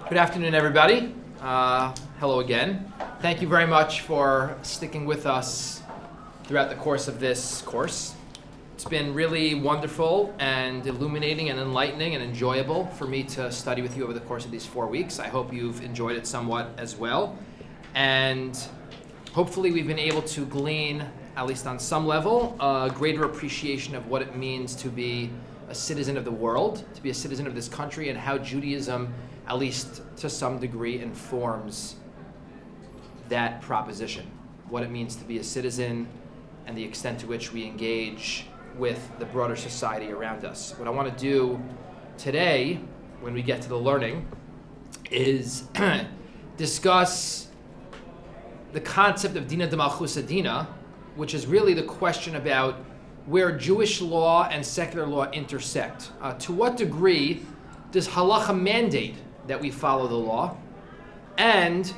Good afternoon, everybody. Hello again. Thank you very much for sticking with us throughout the course of this course. It's been really wonderful and illuminating and enlightening and enjoyable for me to study with you over the course of these 4 weeks. I hope you've enjoyed it somewhat as well. And hopefully we've been able to glean, at least on some level, a greater appreciation of what it means to be a citizen of the world, to be a citizen of this country, and how Judaism, at least to some degree, informs that proposition. What it means to be a citizen and the extent to which we engage with the broader society around us. What I want to do today, when we get to the learning, is discuss the concept of Dina de Malchus Dina, which is really the question about where Jewish law and secular law intersect. To what degree does halacha mandate that we follow the law? And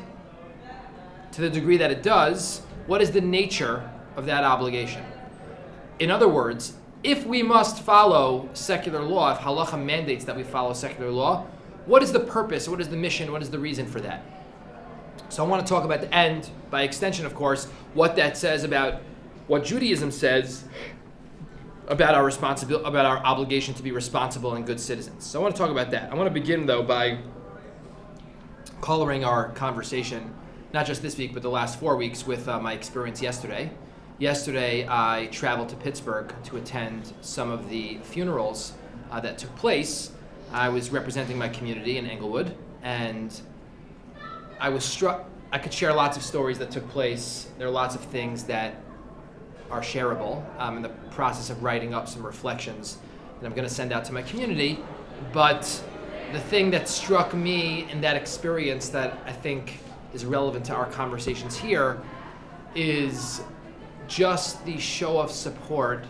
to the degree that it does, what is the nature of that obligation? In other words, if we must follow secular law, if halacha mandates that we follow secular law, what is the purpose, what is the mission, what is the reason for that? So I want to talk about the end, by extension, of course, what that says about what Judaism says about our responsibility, about our obligation to be responsible and good citizens. So I want to talk about that. I want to begin, though, by coloring our conversation, not just this week, but the last 4 weeks, with my experience yesterday. Yesterday, I traveled to Pittsburgh to attend some of the funerals that took place. I was representing my community in Englewood, and I was struck. I could share lots of stories that took place. There are lots of things that are shareable. I'm in the process of writing up some reflections that I'm going to send out to my community. But the thing that struck me in that experience that I think is relevant to our conversations here is just the show of support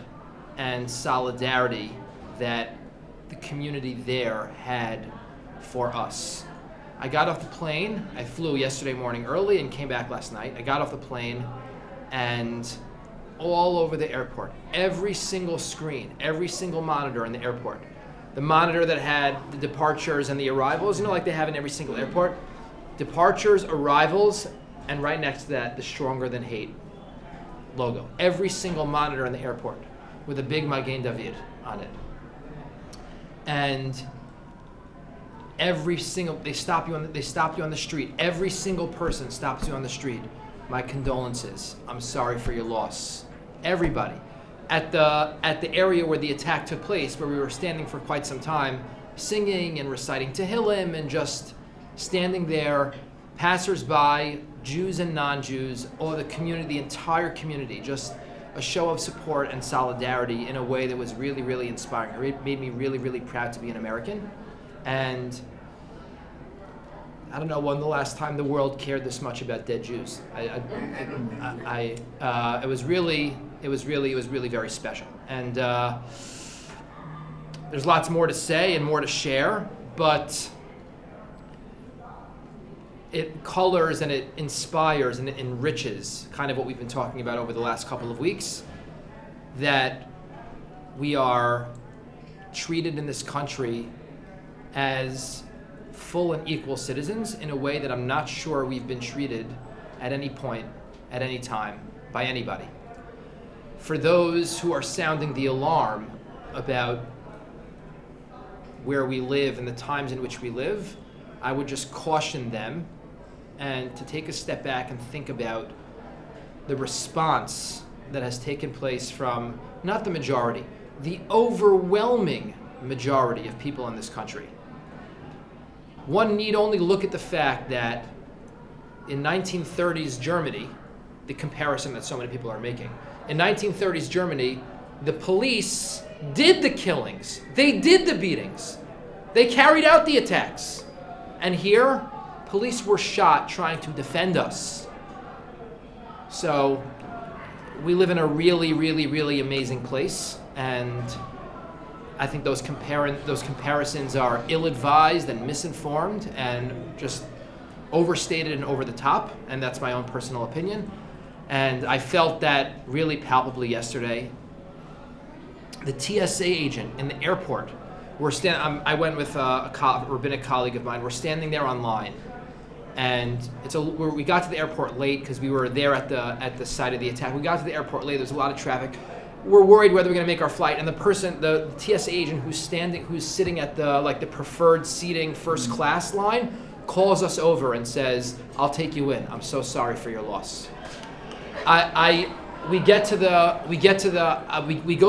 and solidarity that the community there had for us. I got off the plane. I flew yesterday morning early and came back last night. I got off the plane, and all over the airport, every single screen, every single monitor in the airport, the monitor that had the departures and the arrivals, like they have in every single airport, departures, arrivals, and right next to that, the Stronger Than Hate logo. Every single monitor in the airport with a big Magen David on it. And they stop you on the street. Every single person stops you on the street. My condolences. I'm sorry for your loss. Everybody. At the area where the attack took place, where we were standing for quite some time, singing and reciting Tehillim and just standing there, passers-by, Jews and non-Jews, or the community, the entire community, just a show of support and solidarity in a way that was really, really inspiring. It made me really, really proud to be an American. And I don't know when the last time the world cared this much about dead Jews. It was really very special. And there's lots more to say and more to share, but it colors and it inspires and it enriches kind of what we've been talking about over the last couple of weeks, that we are treated in this country as full and equal citizens in a way that I'm not sure we've been treated at any point, at any time, by anybody. For those who are sounding the alarm about where we live and the times in which we live, I would just caution them and to take a step back and think about the response that has taken place from, not the majority, the overwhelming majority of people in this country. One need only look at the fact that in 1930s Germany, the comparison that so many people are making, in 1930s Germany, the police did the killings, they did the beatings, they carried out the attacks. And here, police were shot trying to defend us. So we live in a really, really, really amazing place, and I think those comparisons are ill-advised and misinformed and just overstated and over the top, and that's my own personal opinion. And I felt that really palpably yesterday. The TSA agent in the airport I went with a rabbinic colleague of mine. We're standing there online, and we got to the airport late because we were there at the site of the attack. We got to the airport late. There's a lot of traffic. We're worried whether we're going to make our flight, and the TSA agent who's sitting at the preferred seating first class line calls us over and says, "I'll take you in. I'm so sorry for your loss." We go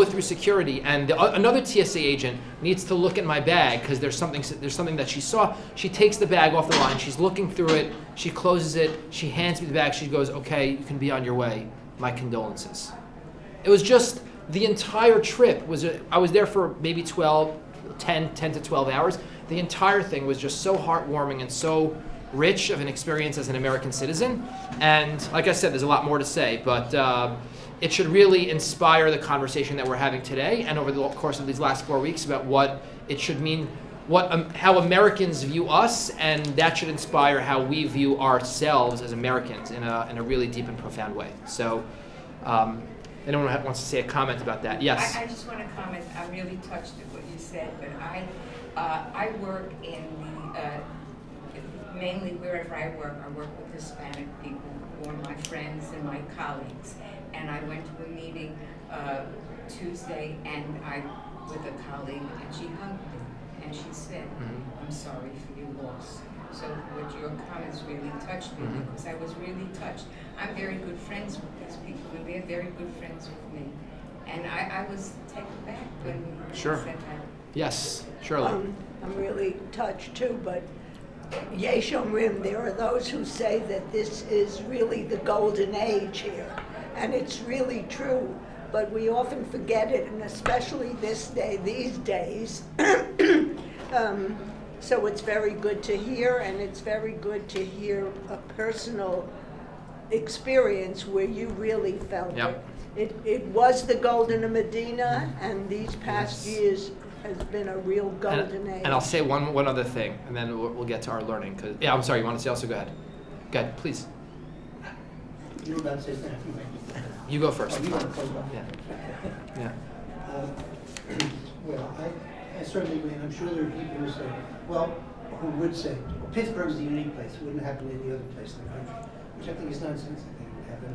through security, and another TSA agent needs to look at my bag because there's something that she saw. She takes the bag off the line. She's looking through it. She closes it. She hands me the bag. She goes, "Okay, you can be on your way. My condolences." It was just the entire trip I was there for maybe 10 to 12 hours. The entire thing was just so heartwarming and so rich of an experience as an American citizen. And like I said, there's a lot more to say, but it should really inspire the conversation that we're having today and over the course of these last 4 weeks about what it should mean, how Americans view us, and that should inspire how we view ourselves as Americans in a really deep and profound way. So anyone wants to say a comment about that? Yes? I just want to comment. I'm really touched at what you said, but I work in mainly wherever I work with Hispanic people who are my friends and my colleagues. And I went to a meeting Tuesday with a colleague, and she hugged me, and she said, "I'm sorry for your loss." So what your comments really touched me, because I was really touched. I'm very good friends with these people, and they're very good friends with me. And I was taken back when you said that. Yes, Shirley. I'm really touched too, but Yesh Omrim, there are those who say that this is really the golden age here, and it's really true, but we often forget it, and especially these days. So it's very good to hear, and it's very good to hear a personal experience where you really felt it. It was the golden Medina, and these past years has been a real golden age. And I'll say one other thing, and then we'll get to our learning. I'm sorry, you want to say also? Go ahead. Go ahead, please. You were about to say something. You go first. Oh, you want to close off? Yeah. Well, I certainly agree, and I'm sure there are people who would say, well, Pittsburgh's a unique place. It wouldn't happen in any other place in the country, which I think is nonsense. I think it would happen in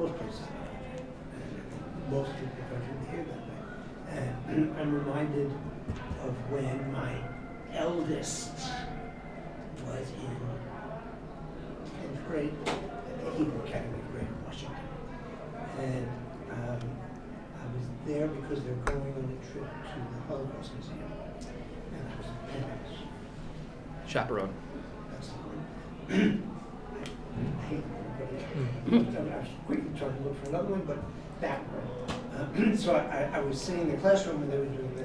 most places in the country. And I think most people in the country behave that way. And I'm reminded of when my eldest was in 10th grade at the Hebrew Academy of Greater Washington. And I was there because they were going on a trip to the Holocaust Museum. And I was chaperone. That's the word. I hate the word, but I was quickly trying to look for another one, but that one. So I was sitting in the classroom when they were doing the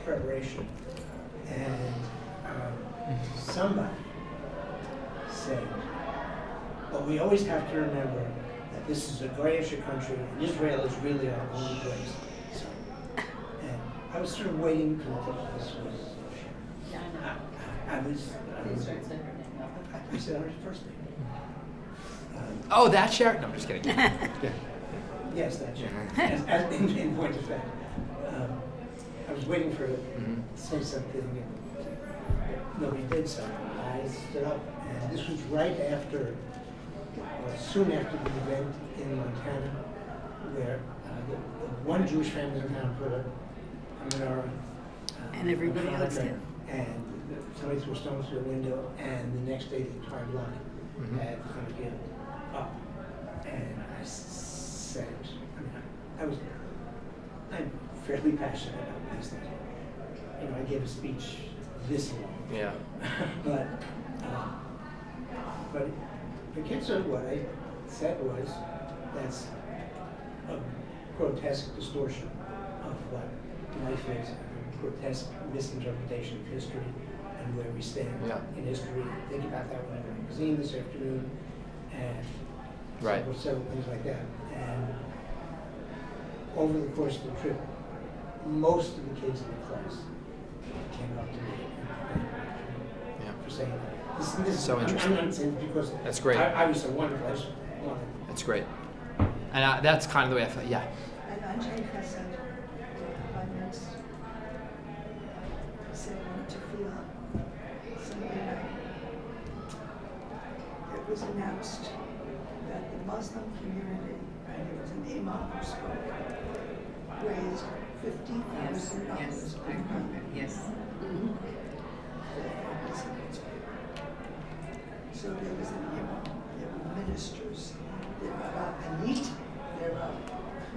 preparation, and somebody said, but we always have to remember that this is a grayish country, and Israel is really our only place. So, and I was sort of waiting until this was. I said I was first name. Oh, that Sharon? No, I'm just kidding. Yes, that's right. In point of fact, I was waiting for her to say something, and nobody did so. I stood up, and this was right after, or soon after the event in Montana, where the one Jewish family in town put a menorah. And everybody else did. And somebody threw stones through the window, and the next day the entire block had kind of given up. And I said, I'm fairly passionate about these things. I gave a speech this long. Yeah. But the kids are, what I said was, that's a grotesque distortion of what life is, a grotesque misinterpretation of history and where we stand in history. Think about that when I read a magazine this afternoon, and several things like that. And over the course of the trip, most of the kids in the class came up to me for saying that. This is so interesting. I'm not saying because that's great. I was so wonderful. That's great. And that's kind of the way I felt. Yeah. tefillah Sunday night, it was announced that the Muslim community, and it was an imam who spoke, raised Yes, $50,000. yes, I remember, yes. So there was an imam, there were ministers, there were Anit, there were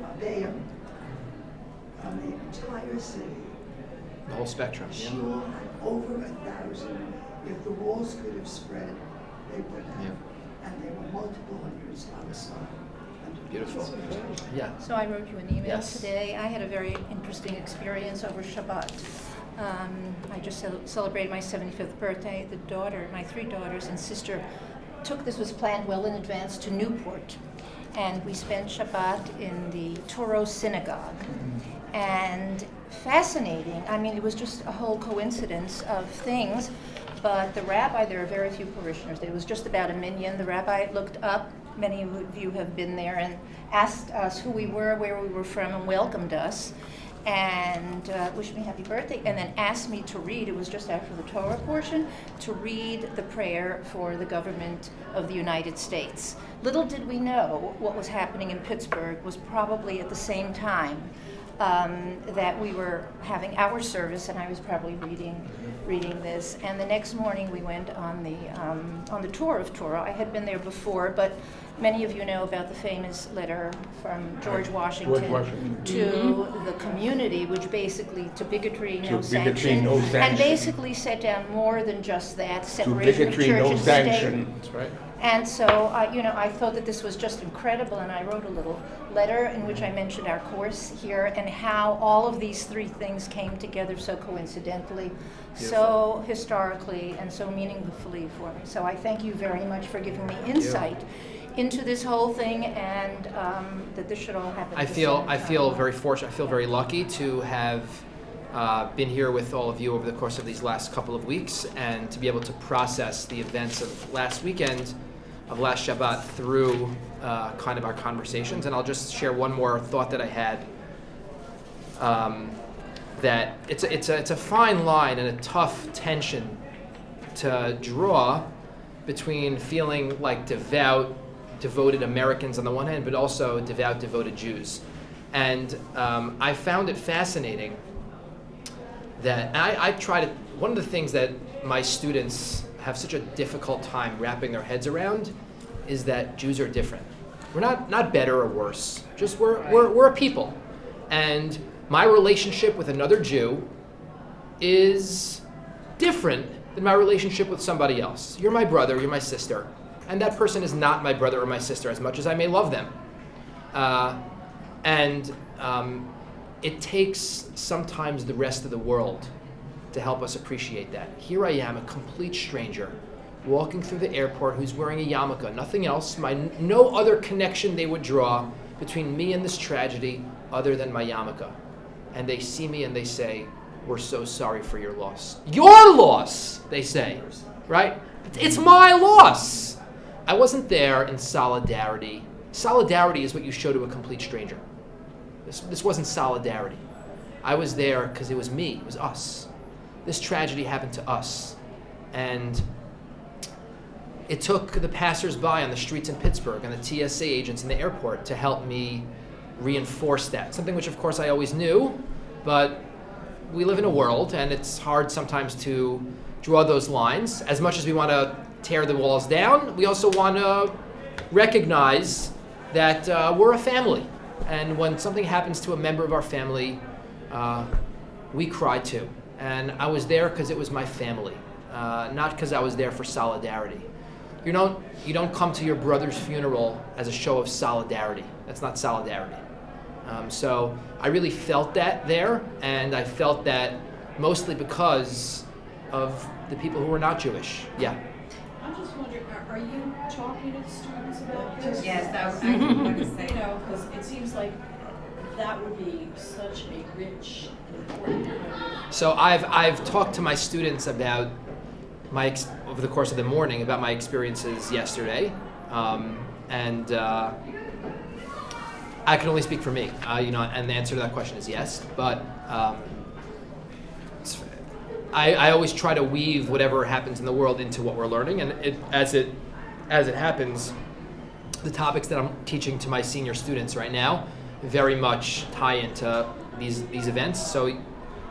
Rabbeim, from the entire city. The whole spectrum. Yeah. Shul had over 1,000. If the walls could have spread, they would have. Yeah. And there were multiple hundreds on the side. Beautiful. Yeah. So I wrote you an email Yes. today. I had a very interesting experience over Shabbat. I just celebrated my 75th birthday. My 3 daughters and sister this was planned well in advance, to Newport. And we spent Shabbat in the Toro Synagogue. And fascinating, I mean, it was just a whole coincidence of things. But the rabbi, there are very few parishioners. There was just about a minyan. The rabbi looked up. Many of you have been there, and asked us who we were, where we were from, and welcomed us, and wished me happy birthday, and then asked me to read, it was just after the Torah portion, to read the prayer for the government of the United States. Little did we know what was happening in Pittsburgh was probably at the same time that we were having our service, and I was probably reading this. And the next morning we went on the tour of Torah. I had been there before, but many of you know about the famous letter from George Washington to the community, which basically, to bigotry, no sanction, and basically set down more than just that, separation of church and state. That's right. And so, I thought that this was just incredible, and I wrote a little letter in which I mentioned our course here and how all of these 3 things came together so coincidentally, so historically, and so meaningfully for me. So I thank you very much for giving me insight into this whole thing, and that this should all happen. I feel very fortunate. I feel very lucky to have been here with all of you over the course of these last couple of weeks, and to be able to process the events of last weekend, of last Shabbat, through kind of our conversations. And I'll just share one more thought that I had. That it's a fine line and a tough tension to draw between feeling like devoted Americans on the one hand, but also devoted Jews. And I found it fascinating that one of the things that my students have such a difficult time wrapping their heads around is that Jews are different. We're not better or worse, just we're a people. And my relationship with another Jew is different than my relationship with somebody else. You're my brother, you're my sister, and that person is not my brother or my sister as much as I may love them. It takes sometimes the rest of the world to help us appreciate that. Here I am, a complete stranger, walking through the airport who's wearing a yarmulke, nothing else, no other connection they would draw between me and this tragedy other than my yarmulke. And they see me and they say, "We're so sorry for your loss." Your loss, they say, right? It's my loss. I wasn't there in solidarity. Solidarity is what you show to a complete stranger. This wasn't solidarity. I was there because it was me, it was us. This tragedy happened to us. And it took the passersby on the streets in Pittsburgh and the TSA agents in the airport to help me reinforce that. Something which, of course, I always knew, but we live in a world, and it's hard sometimes to draw those lines. As much as we want to tear the walls down, we also want to recognize that we're a family. And when something happens to a member of our family, we cry too. And I was there because it was my family, not because I was there for solidarity. You don't come to your brother's funeral as a show of solidarity. That's not solidarity. So I really felt that there, and I felt that mostly because of the people who were not Jewish. Yeah. I'm just wondering, are you talking to students about this? Yes, I was going to say. Because it seems like that would be such a rich and important kind of. So I've talked to my students about over the course of the morning about my experiences yesterday, and I can only speak for me, and the answer to that question is yes. But I always try to weave whatever happens in the world into what we're learning, and as it happens, the topics that I'm teaching to my senior students right now very much tie into these events. So,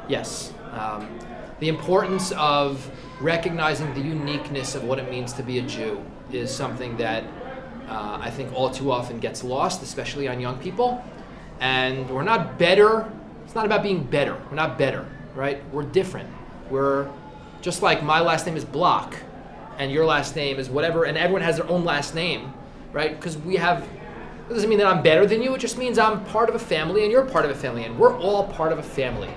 yes, the importance of recognizing the uniqueness of what it means to be a Jew is something that I think all too often gets lost, especially on young people. And we're not better. It's not about being better. We're not better, right? We're different. We're just like my last name is Block, and your last name is whatever, and everyone has their own last name, right? Because it doesn't mean that I'm better than you. It just means I'm part of a family, and you're part of a family, and we're all part of a family.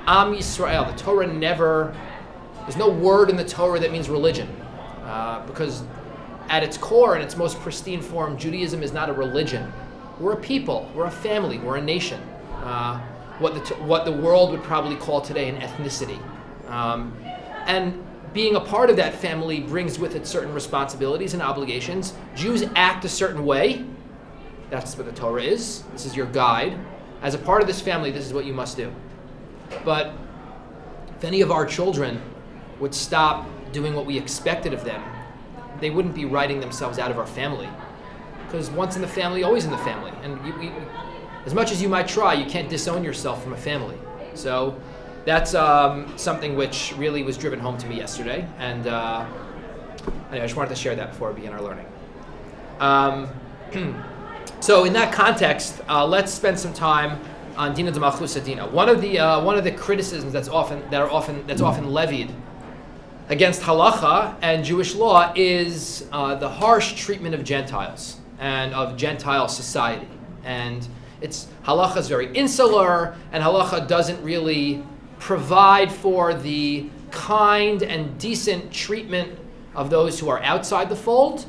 Am Yisrael. The Torah there's no word in the Torah that means religion, because at its core, in its most pristine form, Judaism is not a religion. We're a people. We're a family. We're a nation. What the world would probably call today an ethnicity. And being a part of that family brings with it certain responsibilities and obligations. Jews act a certain way. That's what the Torah is. This is your guide. As a part of this family, this is what you must do. But if any of our children would stop doing what we expected of them, they wouldn't be writing themselves out of our family. Because once in the family, always in the family. And as much as you might try, you can't disown yourself from a family. So that's something which really was driven home to me yesterday. And anyway, I just wanted to share that before we begin our learning. So in that context, let's spend some time on Dina de Malchus Adina. One of the criticisms that's often levied against halacha and Jewish law is the harsh treatment of Gentiles and of Gentile society. And halacha is very insular, and halacha doesn't really provide for the kind and decent treatment of those who are outside the fold.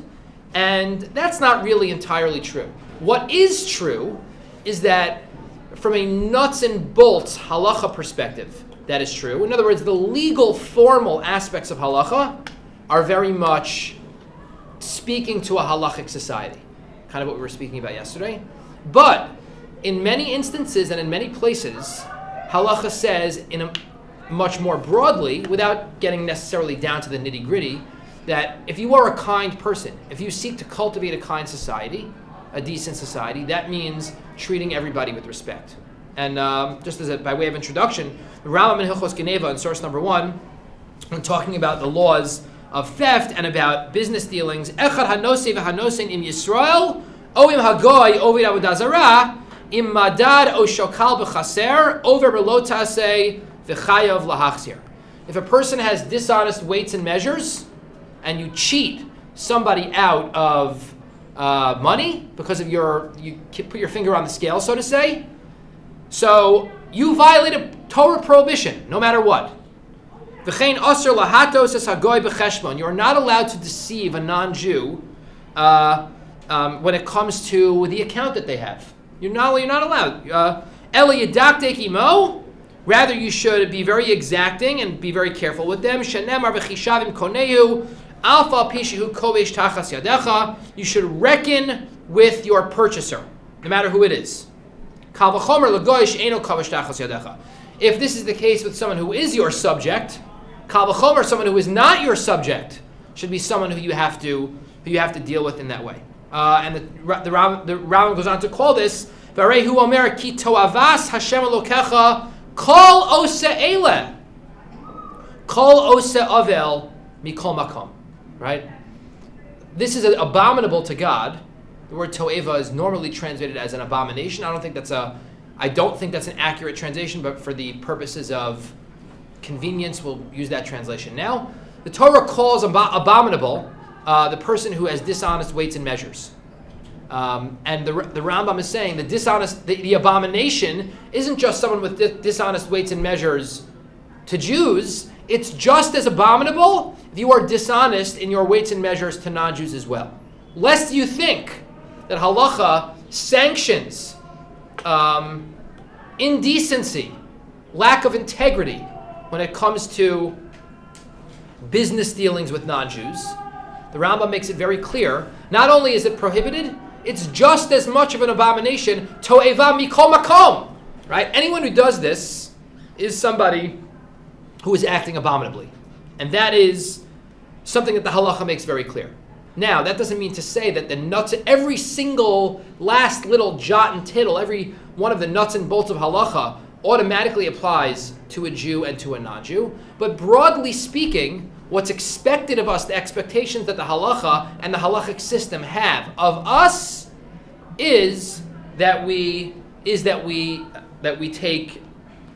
And that's not really entirely true. What is true is that from a nuts and bolts halacha perspective, that is true. In other words, the legal, formal aspects of halacha are very much speaking to a halachic society, kind of what we were speaking about yesterday. But in many instances and in many places, halacha says in a much more broadly, without getting necessarily down to the nitty-gritty, that if you are a kind person, if you seek to cultivate a kind society, a decent society, that means treating everybody with respect. And just by way of introduction, the Rambam in Hilchos Geneva in source number 1, when talking about the laws of theft and about business dealings, Echad hanosei v'hanosein im Yisrael, o im hagoy ovid avodah zarah, im madad o shokal b'chaser, over b'lo taseh v'chayav lahachzir. If a person has dishonest weights and measures, and you cheat somebody out of money because of you put your finger on the scale, so to say, so you violate a Torah prohibition, no matter what. V'chein asur lahatos es hagoy b'cheshbon. You are not allowed to deceive a non-Jew when it comes to the account that they have. You're not allowed. Ela yedaktek imo. Rather, you should be very exacting and be very careful with them. Shenemar v'chishavim konehu alfa pishihu kovesh tachas yadecha. You should reckon with your purchaser, no matter who it is. Kal v'chomer legoyish eno kovesh tachas yadecha. If this is the case with someone who is your subject, kal v'chomer, someone who is not your subject, should be someone who you have to deal with in that way. And the Rambam goes on to call this v'arehu omer ki toavas Hashem Elokecha kol ose ele, kol ose avel mikol makom. Right? This is abominable to God. The word toeva is normally translated as an abomination. I don't think that's an accurate translation, but for the purposes of convenience, we'll use that translation now. The Torah calls abominable the person who has dishonest weights and measures. And the Rambam is saying the abomination isn't just someone with dishonest weights and measures to Jews. It's just as abominable if you are dishonest in your weights and measures to non-Jews as well. Lest you think that halacha sanctions indecency, lack of integrity when it comes to business dealings with non-Jews. The Rambam makes it very clear. Not only is it prohibited, it's just as much of an abomination. To'eva mikol makom. Right? Anyone who does this is somebody who is acting abominably. And that is something that the halacha makes very clear. Now, that doesn't mean to say that the nuts, every single last little jot and tittle, every one of the nuts and bolts of halacha automatically applies to a Jew and to a non-Jew. But broadly speaking, what's expected of us, the expectations that the halacha and the halachic system have of us, is that we take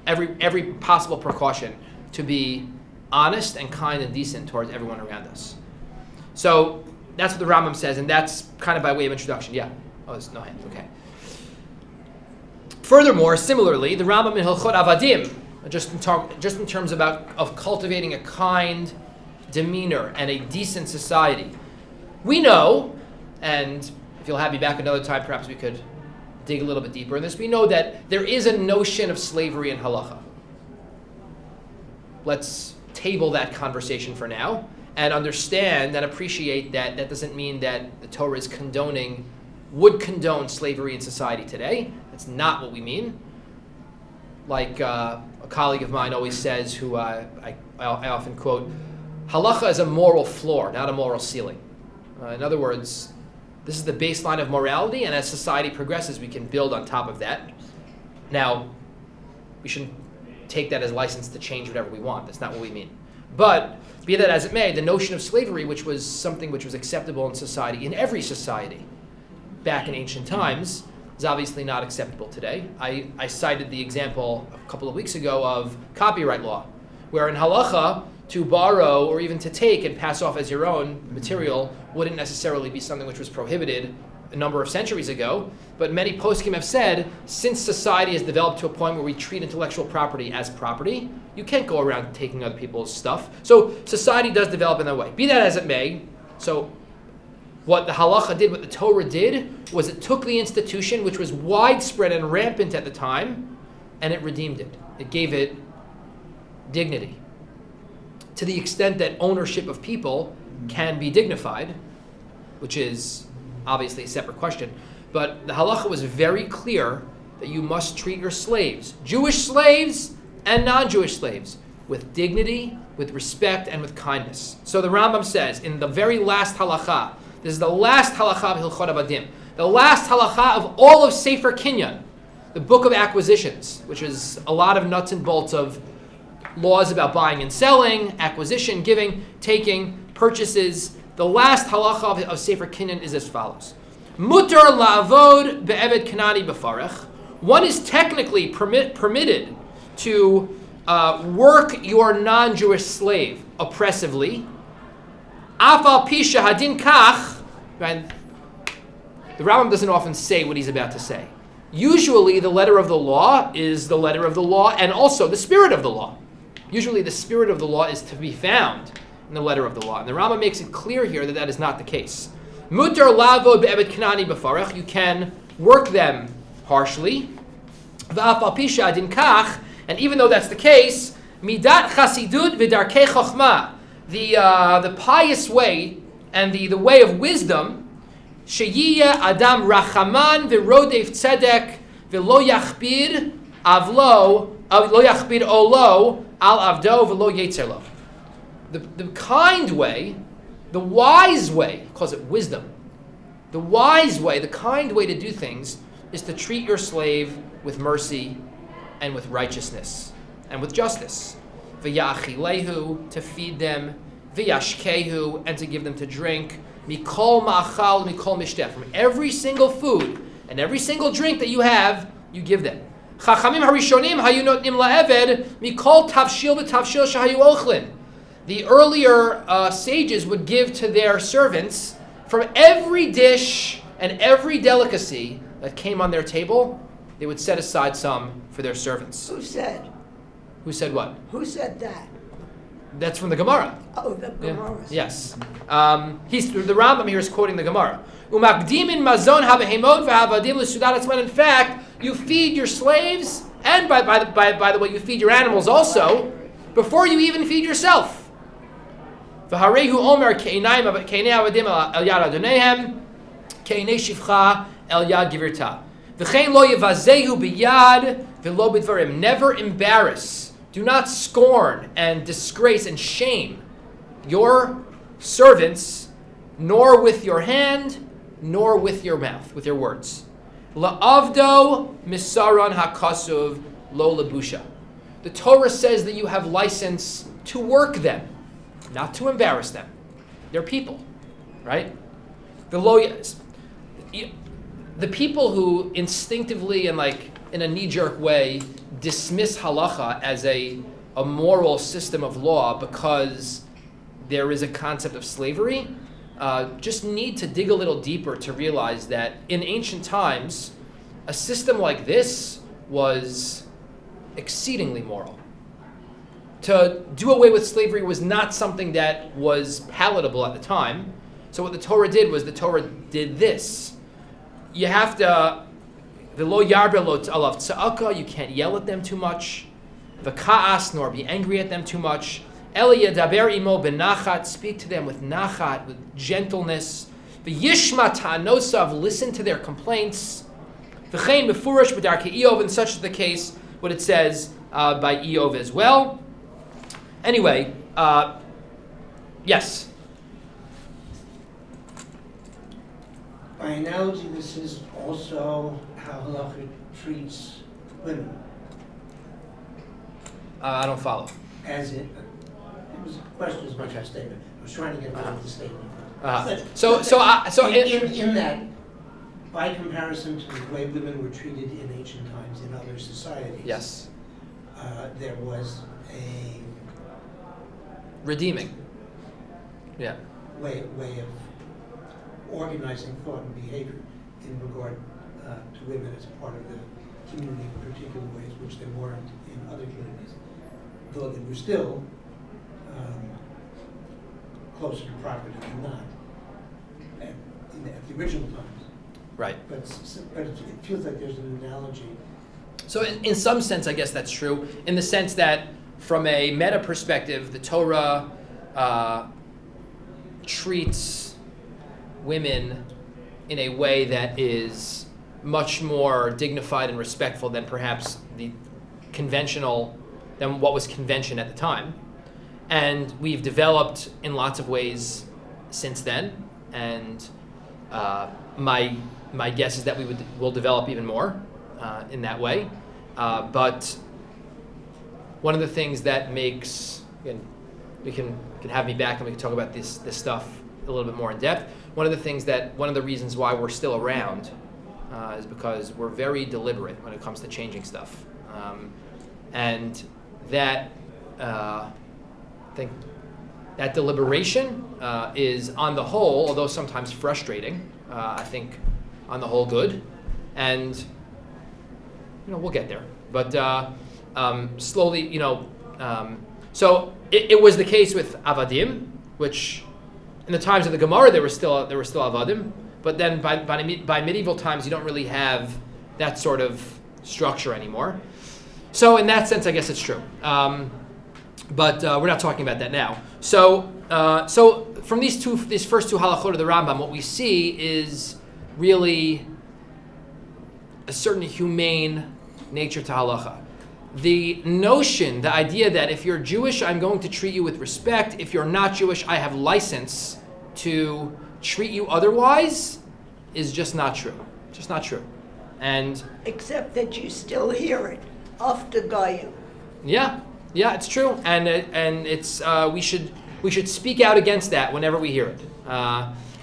every possible precaution to be honest and kind and decent towards everyone around us. So that's what the Rambam says, and that's kind of by way of introduction. Yeah. Oh, there's no hands. Okay. Furthermore, similarly, the Rambam in Hilchot Avadim, just in terms of cultivating a kind demeanor and a decent society, we know, and if you'll have me back another time, perhaps we could dig a little bit deeper in this. We know that there is a notion of slavery in halacha. Let's table that conversation for now and understand and appreciate that that doesn't mean that the Torah would condone slavery in society today. That's not what we mean. Like a colleague of mine always says, who I often quote, halacha is a moral floor, not a moral ceiling. In other words, this is the baseline of morality, and as society progresses, we can build on top of that. Now, we shouldn't take that as license to change whatever we want. That's not what we mean. But, be that as it may, the notion of slavery, which was something which was acceptable in society, in every society, back in ancient times, is obviously not acceptable today. I cited the example a couple of weeks ago of copyright law, where in halacha, to borrow or even to take and pass off as your own material wouldn't necessarily be something which was prohibited a number of centuries ago. But many poskim have said, since society has developed to a point where we treat intellectual property as property, you can't go around taking other people's stuff. So society does develop in that way. Be that as it may, so what the halacha did, what the Torah did, was it took the institution, which was widespread and rampant at the time, and it redeemed it. It gave it dignity. To the extent that ownership of people can be dignified, which is obviously a separate question, but the halacha was very clear that you must treat your slaves, Jewish slaves and non-Jewish slaves, with dignity, with respect, and with kindness. So the Rambam says in the very last halacha, this is the last halacha of Hilchot Avadim, the last halacha of all of Sefer Kinyan, the book of acquisitions, which is a lot of nuts and bolts of laws about buying and selling, acquisition, giving, taking, purchases. The last halacha of Sefer Kinyan is as follows. Mutar la'avod be'eved kanani b'farech. One is technically permitted to work your non-Jewish slave oppressively. Afal pisha hadin kach. Right? The Rambam doesn't often say what he's about to say. Usually the letter of the law is the letter of the law and also the spirit of the law. Usually the spirit of the law is to be found in the letter of the law. And the Rambam makes it clear here that that is not the case. Mutar lavod be'eved kanani b'farech. You can work them harshly. V'afal pisha adin kach. And even though that's the case, midat chasidut v'darkei chochma. The pious way and the way of wisdom, sheyiyeh adam rachaman v'rodef tzedek v'lo yachbir avlo lo yachbir olo al avdo v'lo yetzerlo. The kind way, the wise way, he calls it wisdom. The wise way, the kind way to do things is to treat your slave with mercy and with righteousness and with justice. V'yachilehu, to feed them, v'yashkehu, and to give them to drink, mikol ma'achal, mikol mishteh, from every single food and every single drink that you have, you give them. Chachamim harishonim hayu notnim la'eved, mikol tavshil v'tavshil shahayu ochlin. The earlier sages would give to their servants from every dish and every delicacy that came on their table, they would set aside some for their servants. Who said? Who said what? Who said that? That's from the Gemara. Oh, the Gemara. Yeah. Yes. The Rambam here is quoting the Gemara. Umakdimin mazon habehemot v'havadim l'sudat atzman. In fact, you feed your slaves, and by the way, you feed your animals also, before you even feed yourself. V'harehu omer keinei avadim el yad adonehem, keinei shivcha el yad givirta. V'chein lo yevazehu biyad v'lo b'dvarim. Never embarrass do not scorn and disgrace and shame your servants, nor with your hand, nor with your mouth, with your words. La'avdo misaran hakasuv lo lebusha. The Torah says that you have license to work them, not to embarrass them. They're people, right? The people who instinctively and like in a knee-jerk way dismiss halacha as a moral system of law because there is a concept of slavery, just need to dig a little deeper to realize that in ancient times, a system like this was exceedingly moral. To do away with slavery was not something that was palatable at the time. So what the Torah did was the Torah did this. You have to, v'lo yarbe lo alav tza'aka, you can't yell at them too much. V'ka'as, nor be angry at them too much. Eli yadaber imo benachat, speak to them with nachat, with gentleness. V'yishma ta'anosav, listen to their complaints. V'chein mefurash b'darkei Eov, and such is the case, what it says by Eov as well. Anyway, yes. By analogy, this is also how halacha treats women. I don't follow. As it was a question as much as a statement. I was trying to get out of the statement. In that, by comparison to the way women were treated in ancient times in other societies, Yes. There was a Redeeming. Yeah. way of organizing thought and behavior in regard to women as part of the community in particular ways, which they weren't in other communities, though they were still closer to property than not at the original times. Right. But it feels like there's an analogy. So in some sense, I guess that's true, in the sense that from a meta perspective, the Torah treats women in a way that is much more dignified and respectful than perhaps than what was convention at the time. And we've developed in lots of ways since then, and my guess is that we'll develop even more in that way. But one of the things that makes, again, you can have me back and we can talk about this stuff a little bit more in depth. One of the reasons why we're still around is because we're very deliberate when it comes to changing stuff. And that, I think, that deliberation is on the whole, although sometimes frustrating, I think on the whole good. And, we'll get there. But slowly, so it was the case with avadim, which in the times of the Gemara there were still avadim, but then by medieval times you don't really have that sort of structure anymore. So in that sense, I guess it's true. But we're not talking about that now. So from these first two halachot of the Rambam, what we see is really a certain humane nature to halacha. The notion, the idea that if you're Jewish, I'm going to treat you with respect. If you're not Jewish, I have license to treat you otherwise, is just not true. Just not true. And Except that you still hear it. After Goyim. yeah, it's true. And it's we should speak out against that whenever we hear it.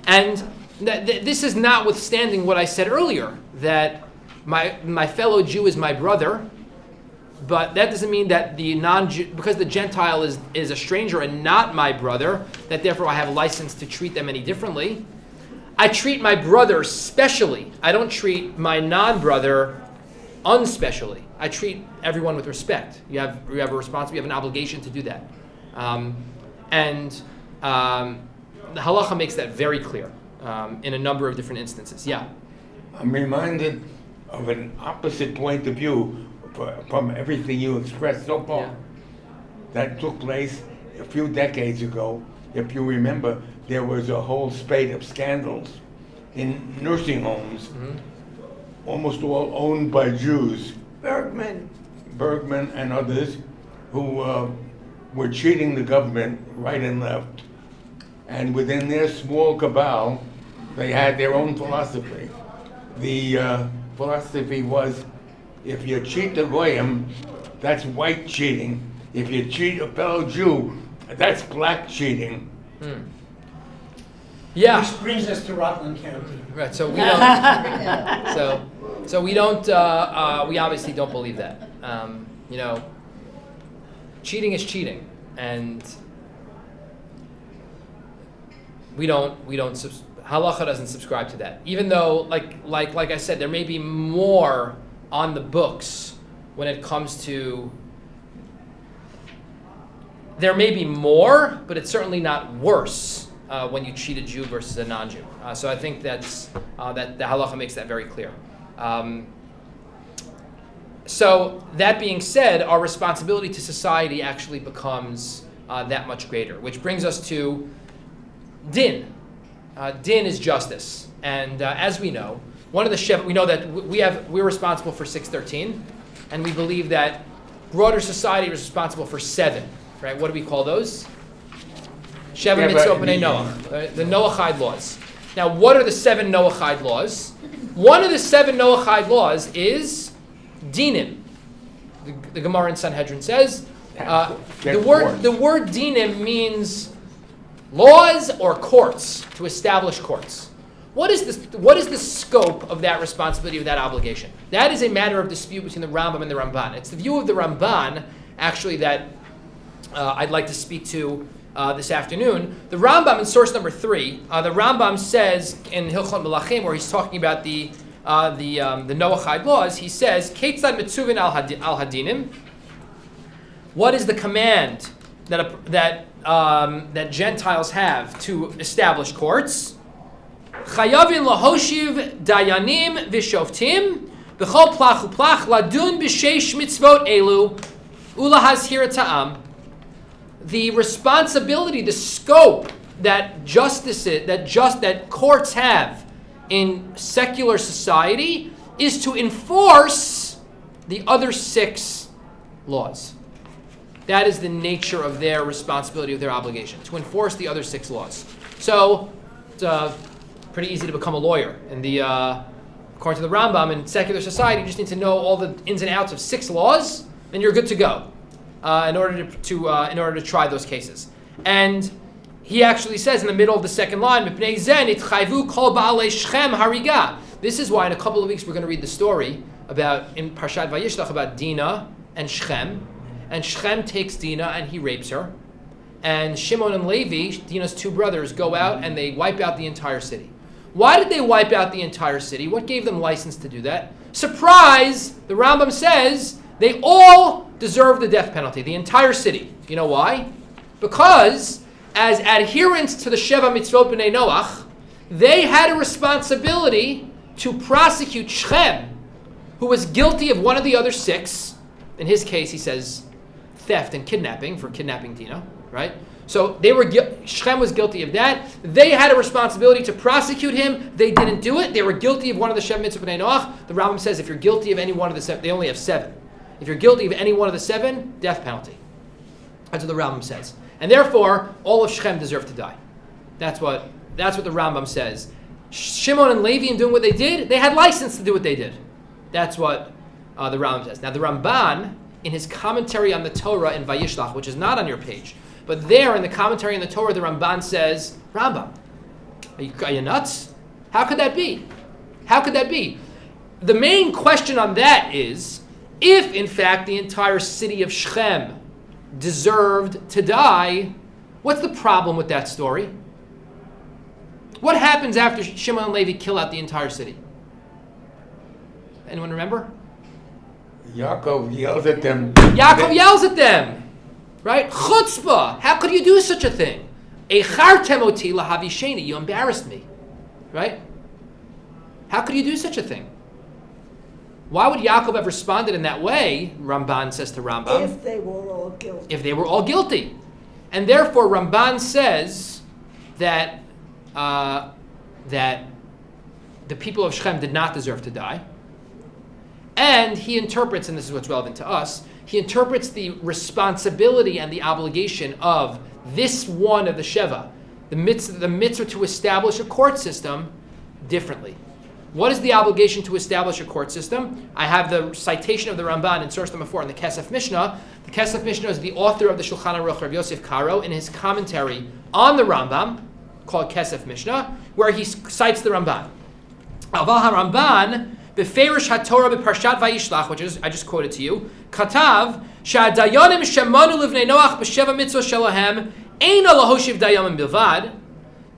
And this is notwithstanding what I said earlier, that my fellow Jew is my brother. But that doesn't mean that because the Gentile is a stranger and not my brother, that therefore I have license to treat them any differently. I treat my brother specially. I don't treat my non-brother unspecially. I treat everyone with respect. You have a responsibility, you have an obligation to do that. And the halacha makes that very clear in a number of different instances. Yeah. I'm reminded of an opposite point of view from everything you expressed so far. Yeah. That took place a few decades ago. If you remember, there was a whole spate of scandals in nursing homes, almost all owned by Jews. Bergman. Bergman and others, who were cheating the government right and left. And within their small cabal, they had their own philosophy. The philosophy was, if you cheat the goyim, that's white cheating. If you cheat a fellow Jew, that's black cheating. Yeah. Which brings us to Rockland County. Right. So we don't. so we don't. We obviously don't believe that. Cheating is cheating, and we don't. Halacha doesn't subscribe to that. Even though, like I said, there may be more on the books when it comes to. There may be more, but it's certainly not worse when you cheat a Jew versus a non-Jew. So I think that the halacha makes that very clear. So that being said, our responsibility to society actually becomes that much greater, which brings us to din. Din is justice, and as we know, one of the we know that we're responsible for 613, and we believe that broader society is responsible for 7. Right? What do we call those? Sheva mitzvot b'nei Noach, the Noachide laws. Now, what are the 7 Noachide laws? One of the 7 Noachide laws is dinim. The Gemara in Sanhedrin says the word dinim means laws or courts, to establish courts. What is the scope of that responsibility, of that obligation? That is a matter of dispute between the Rambam and the Ramban. It's the view of the Ramban, actually, that I'd like to speak to this afternoon. The Rambam in source number 3, the Rambam says in Hilchot Melachim, where he's talking about the Noachide laws, he says, Ketzad mitzuvin al hadinim. What is the command that Gentiles have to establish courts? Chayavin lahoshiv dayanim v'shoftim b'chol plach u'plach ladun b'sheish mitzvot elu ulahazhir ta'am. The responsibility, the scope that courts have in secular society is to enforce the other 6 laws. That is the nature of their responsibility, of their obligation, to enforce the other 6 laws. So it's pretty easy to become a lawyer. And according to the Rambam, in secular society, you just need to know all the ins and outs of 6 laws, and you're good to go. In order to try those cases. And he actually says in the middle of the second line, this is why in a couple of weeks we're going to read the story in Parshat Vayishlach about Dinah and Shechem. And Shechem takes Dinah and he rapes her. And Shimon and Levi, Dinah's 2 brothers, go out and they wipe out the entire city. Why did they wipe out the entire city? What gave them license to do that? Surprise! The Rambam says they all deserve the death penalty, the entire city. You know why? Because as adherents to the Sheva mitzvot b'nei Noach, they had a responsibility to prosecute Shechem, who was guilty of one of the other 6. In his case, he says theft and kidnapping, for kidnapping Dinah, right? So Shechem was guilty of that. They had a responsibility to prosecute him. They didn't do it. They were guilty of one of the Sheva mitzvot b'nei Noach. The Rambam says if you're guilty of any one of the 7, they only have 7. If you're guilty of any one of the 7, death penalty. That's what the Rambam says. And therefore, all of Shechem deserve to die. That's what the Rambam says. Shimon and Levi, in doing what they did, they had license to do what they did. That's what the Rambam says. Now the Ramban, in his commentary on the Torah in Vayishlach, which is not on your page, but there in the commentary on the Torah, the Ramban says, Rambam, are you nuts? How could that be? How could that be? The main question on that is, if, in fact, the entire city of Shechem deserved to die, what's the problem with that story? What happens after Shimon and Levi kill out the entire city? Anyone remember? Yaakov yells at them. Yaakov yells at them, right? Chutzpah! How could you do such a thing? Eichartem oti lahavisheni, you embarrassed me, right? How could you do such a thing? Why would Yaakov have responded in that way, Ramban says to Rambam? If they were all guilty. If they were all guilty. And therefore, Ramban says that the people of Shechem did not deserve to die. And he interprets, and this is what's relevant to us, He interprets the responsibility and the obligation of this one of the Sheva, the mitzvah to establish a court system, differently. What is the obligation to establish a court system? I have the citation of the Ramban in source number 4 in the Kesef Mishnah. The Kesef Mishnah is the author of the Shulchan Aruch, Rav Yosef Karo, in his commentary on the Rambam, called Kesef Mishnah, where he cites the Ramban. Aval HaRamban, Beferish HaTorah B'Parshat Vayishlach, which is, I just quoted to you, Katav, Sha'adayonim Shemanu Livnei Noach B'Sheva Mitzvah Shalahem, Eina Lahoshiv Dayanim Bilvad.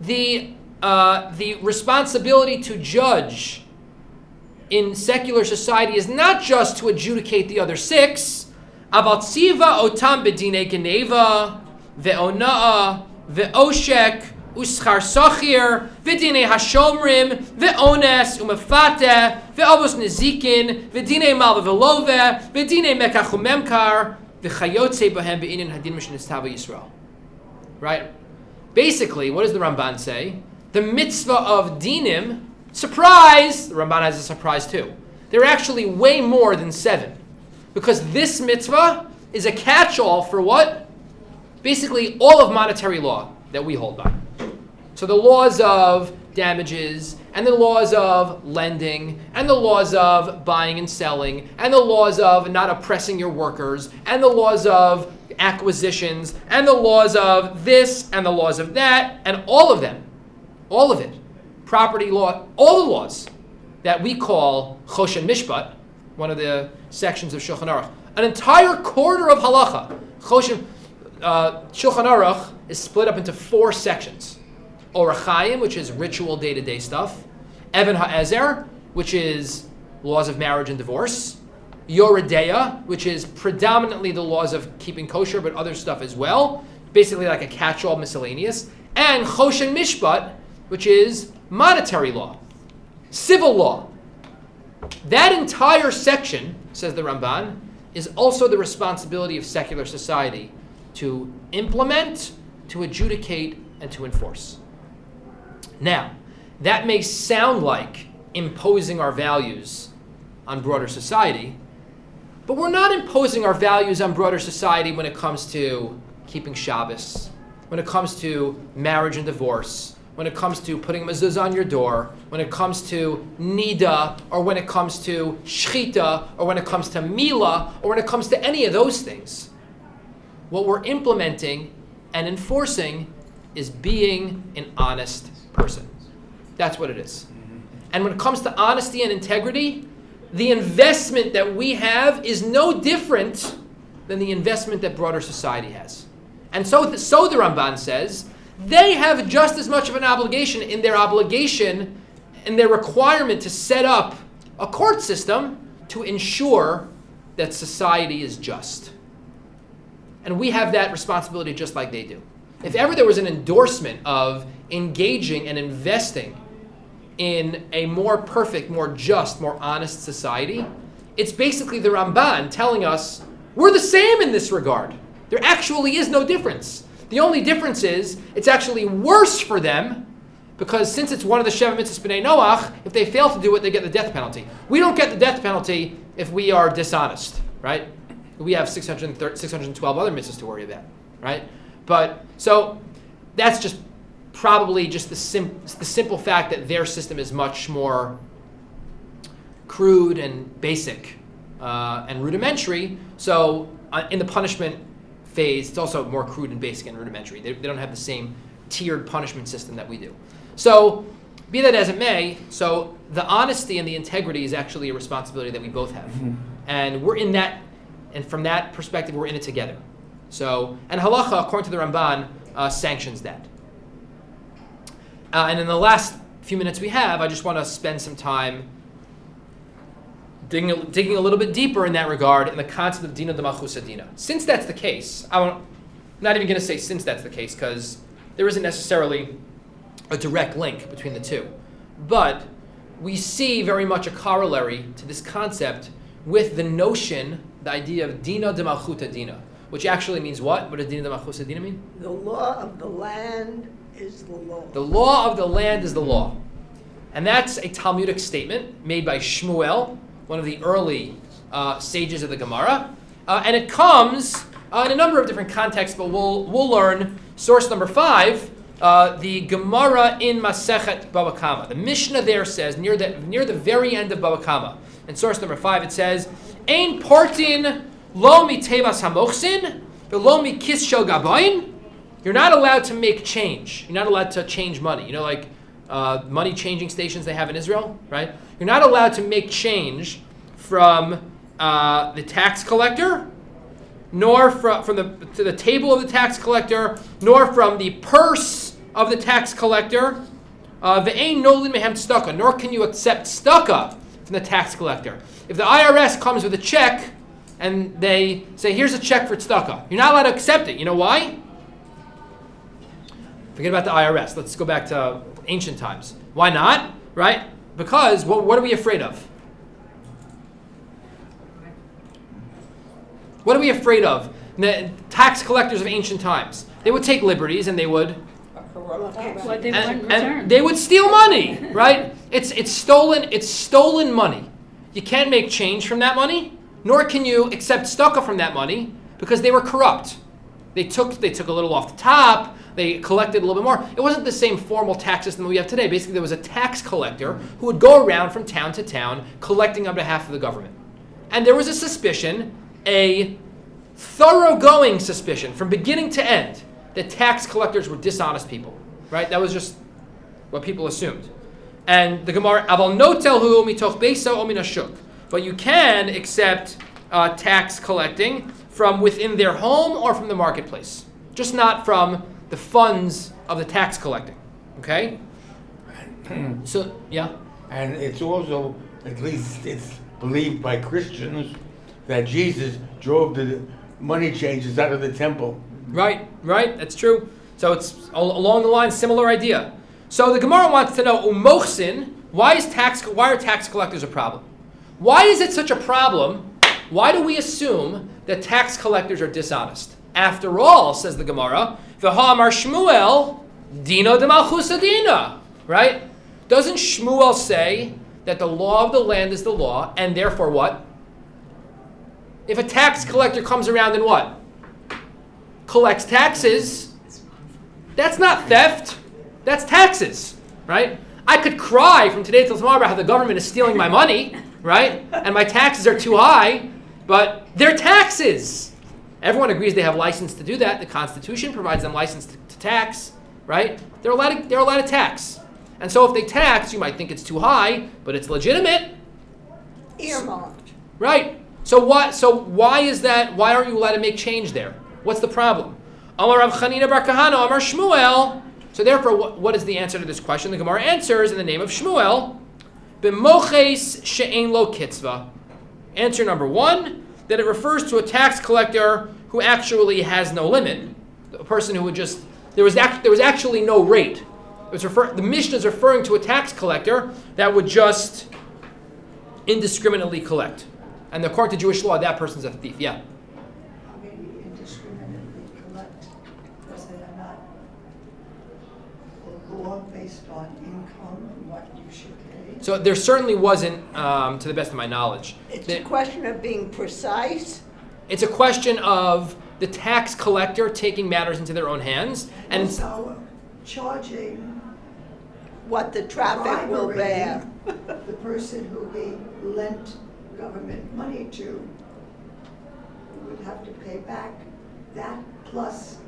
The responsibility to judge in secular society is not just to adjudicate the other 6. Aval tziva otam bedinei geneva, ve'onaa, ve'oshek, uschar sochir, v'dinei hashomrim, ve'ones, umefateh, ve'avos nezikin, v'dinei mal v'velove, v'dinei mekach u'memkar, v'chayotze bahem be'inin hadin mishnistava Yisrael. Right? Basically, what does the Ramban say? The mitzvah of dinim, surprise, the Ramban has a surprise too. There are actually way more than 7. Because this mitzvah is a catch-all for what? Basically all of monetary law that we hold by. So the laws of damages, and the laws of lending, and the laws of buying and selling, and the laws of not oppressing your workers, and the laws of acquisitions, and the laws of this, and the laws of that, and all of them, all of it, property law, all the laws that we call Choshen Mishpat, one of the sections of Shulchan Aruch, an entire quarter of halacha. Shulchan Aruch is split up into 4 sections. Orach Chaim, which is ritual day-to-day stuff. Even HaEzer, which is laws of marriage and divorce. Yoredeya, which is predominantly the laws of keeping kosher, but other stuff as well. Basically like a catch-all miscellaneous. And Choshen Mishpat, which is monetary law, civil law. That entire section, says the Ramban, is also the responsibility of secular society to implement, to adjudicate, and to enforce. Now, that may sound like imposing our values on broader society, but we're not imposing our values on broader society when it comes to keeping Shabbos, when it comes to marriage and divorce, when it comes to putting mezuzah on your door, when it comes to nida, or when it comes to shchita, or when it comes to mila, or when it comes to any of those things. What we're implementing and enforcing is being an honest person. That's what it is. And when it comes to honesty and integrity, the investment that we have is no different than the investment that broader society has. And so the Ramban says, they have just as much of an obligation in their requirement to set up a court system to ensure that society is just. And we have that responsibility just like they do. If ever there was an endorsement of engaging and investing in a more perfect, more just, more honest society, it's basically the Ramban telling us we're the same in this regard. There actually is no difference. The only difference is it's actually worse for them because since it's one of the Sheva Mitzvahs B'nai Noach, if they fail to do it, they get the death penalty. We don't get the death penalty if we are dishonest, right? We have 612 other mitzvahs to worry about, right? But so that's just probably just the simple fact that their system is much more crude and basic and rudimentary. So in the punishment phase, it's also more crude and basic and rudimentary. They don't have the same tiered punishment system that we do. So be that as it may, so the honesty and the integrity is actually a responsibility that we both have. Mm-hmm. And we're in that, and from that perspective, we're in it together. So, and halacha, according to the Ramban, sanctions that. And in the last few minutes we have, I just want to spend some time digging a little bit deeper in that regard in the concept of dina de malchus adina. Since that's the case, I'm not even going to say since that's the case because there isn't necessarily a direct link between the two. But we see very much a corollary to this concept with the notion, the idea of dina de malchut adina, which actually means what? What does dina de malchus adina mean? The law of the land is the law. The law of the land is the law. And that's a Talmudic statement made by Shmuel, one of the early sages of the Gemara. and it comes in a number of different contexts, but we'll learn source number 5, the Gemara in Masechet Baba Kama. The Mishnah there says, near the very end of Baba Kama, in source number 5, it says, Ein portin lo mitevas hamochsin, velo mikis shel gabayin. You're not allowed to make change. You're not allowed to change money. You know, like money changing stations they have in Israel, right? You're not allowed to make change from the tax collector, nor from the table of the tax collector, nor from the purse of the tax collector. Ve'ein nolin mehem tzedakah, nor can you accept tzedakah from the tax collector. If the IRS comes with a check and they say, here's a check for tzedakah, you're not allowed to accept it. You know why? Forget about the IRS. Let's go back to ancient times. Why not? Right? Because what are we afraid of? What are we afraid of? The tax collectors of ancient times. They would take liberties and they would What they want in return. and they would steal money, right? It's stolen money. You can't make change from that money, nor can you accept tzedakah from that money because they were corrupt. They took a little off the top. They collected a little bit more. It wasn't the same formal tax system that we have today. Basically, there was a tax collector who would go around from town to town collecting on behalf of the government. And there was a suspicion, a thoroughgoing suspicion from beginning to end, that tax collectors were dishonest people, right? That was just what people assumed. And the Gemara, Aval notelhu mitoch beisa o min hashuk. But you can accept tax collecting from within their home or from the marketplace, just not from the funds of the tax collecting. Okay? So, yeah? And it's also, at least it's believed by Christians, that Jesus drove the money changers out of the temple. Right, that's true. So it's along the line, similar idea. So the Gemara wants to know, umochsin, why are tax collectors a problem? Why is it such a problem? Why do we assume that tax collectors are dishonest? After all, says the Gemara, v'ha'amar Shmuel, dina de malchus adina, right? Doesn't Shmuel say that the law of the land is the law, and therefore what? If a tax collector comes around and what? Collects taxes, that's not theft, that's taxes, right? I could cry from today till tomorrow about how the government is stealing my money, right? And my taxes are too high, but they're taxes. Everyone agrees they have license to do that. The Constitution provides them license to tax, right? They're allowed to tax. And so if they tax, you might think it's too high, but it's legitimate. Earmarked. Right. So why is that? Why aren't you allowed to make change there? What's the problem? Amar Rav Chanina bar Kahana, Amar Shmuel. So therefore, what is the answer to this question? The Gemara answers in the name of Shmuel, B'moches she'ein lo kitzva. Answer number 1, that it refers to a tax collector who actually has no limit. A person who would just, there was actually no rate. The Mishnah is referring to a tax collector that would just indiscriminately collect. And according to Jewish law, that person's a thief, yeah. How many indiscriminately collect? Because they are not a law based on income and what you should pay. So there certainly wasn't, to the best of my knowledge. It's a question of being precise. It's a question of the tax collector taking matters into their own hands. And also charging What the traffic will bribery, bear. the person who we lent government money to would have to pay back that plus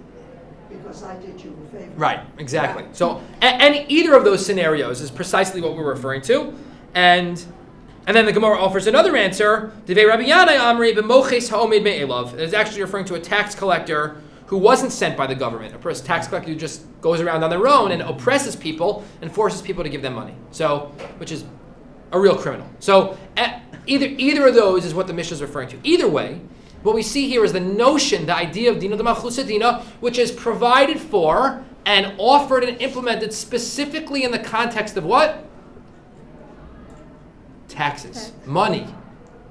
because I did you a favor. right, exactly. Right. So, and either of those scenarios is precisely what we're referring to. And then the Gemara offers another answer. Devei Rabbi Yanai Amri b'moches ha'omid me'elav. It is actually referring to a tax collector who wasn't sent by the government. A tax collector who just goes around on their own and oppresses people and forces people to give them money. So, which is a real criminal. So, either of those is what the Mishnah is referring to. Either way, what we see here is the notion, the idea of dina de malchus adina, which is provided for and offered and implemented specifically in the context of what? Taxes, money,